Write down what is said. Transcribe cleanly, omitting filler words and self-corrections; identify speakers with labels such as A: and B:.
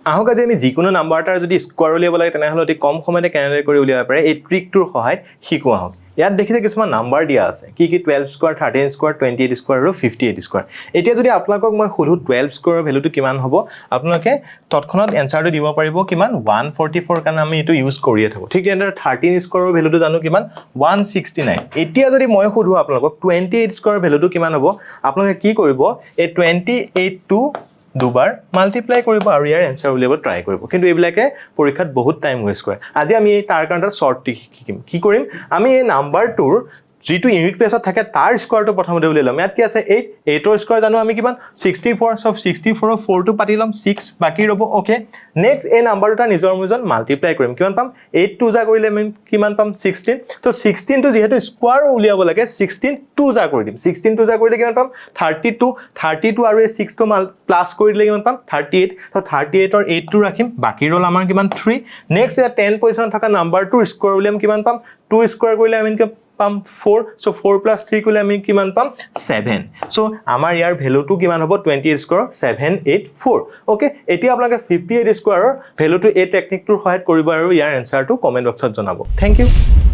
A: আহক আজি আমি যিকোনো নাম্বাৰ এটাৰ যদি স্কোৱাৰ উলিয়াব লাগে তেনেহ'লে অতি কম সময়তে কেনেদৰে কৰি উলিয়াব পাৰে এই ট্ৰিকটোৰ সহায়ত শিকো আহক ইয়াত দেখিছে কিছুমান নাম্বাৰ দিয়া আছে কি 12 স্কোৱাৰ 13 স্কোৱাৰ 28 স্কোৱাৰ আৰু 58 স্কোৱাৰ এতিয়া যদি আপোনালোকক মই সুধো 12 স্কোৱাৰৰ ভ্যালুটো কিমান হ'ব আপোনালোকে তৎক্ষণাত এনসাৰটো দিব পাৰিব কিমান 144 কাৰণ আমি এটো ইউজ কৰিয়ে থাকো ঠিক এনেদৰে 13 স্কোৱাৰৰ ভ্যালুটো জানো কিমান 169 এতিয়া যদি মই সুধো আপোনালোকক 28 স্কোৱাৰৰ ভ্যালুটো কিমান হ'ব আপোনালোকে কি কৰিব এই 28 টো দুবাৰ মাল্টিপ্লাই কৰিব আৰু ইয়াৰ এনসাৰ উলিয়াব ট্ৰাই কৰিব কিন্তু এইবিলাকে পৰীক্ষাত বহুত টাইম ওয়েষ্ট কৰে আজি আমি তাৰ কাৰণে শৰ্ট ট্ৰিক শিকিম কি কৰিম আমি এই নাম্বাৰটোৰ যেটো ইউনিট প্লেসত থাকে তাৰ স্কোৱাৰটো প্ৰথমতে উলিয়াম ইয়াত কি আছে 8 8ৰ স্কোৱাৰ জানো আমি কিমান 64 সব 64 ৰ 4 টো পাতি লম 6 বাকি ৰব ওকে নেক্সট এই নাম্বাৰটা নিজৰ মজন মাল্টিপ্লাই কৰিম কিমান পাম 8 2 যা কৰিলে আমি কিমান পাম 16 তো 16 টো যেহেতু স্কোৱাৰ উলিয়াব লাগে 16 2 যা কৰি দিম 16 2 যা কৰিলে কিমান পাম 32 আৰু এই 6 টো প্লাস কৰিলে কিমান পাম 38 তো 38 ৰ 8 টো ৰাখিম বাকি ৰল আমাৰ কিমান 3 নেক্সট এটা 10 পজিশন থকা নাম্বাৰটো স্কোৱাৰ উলিয়াম কিমান পাম 2 স্কোৱাৰ কৰিলে আমি পাম 4 so 4 plus 3 কলে আমি কিমান পাম 7 so আমাৰ ইয়াৰ ভ্যালুটো কিমান হ'ব 28 স্কোৱাৰ 784 ওকে এতিয়া আপোনালোকে 58 স্কোৱাৰৰ ভ্যালুটো এই টেকনিকটোৰ সহায়ত কৰিব আৰু ইয়াৰ এনসাৰটো কমেন্ট বক্সত জনাব থ্যাংক ইউ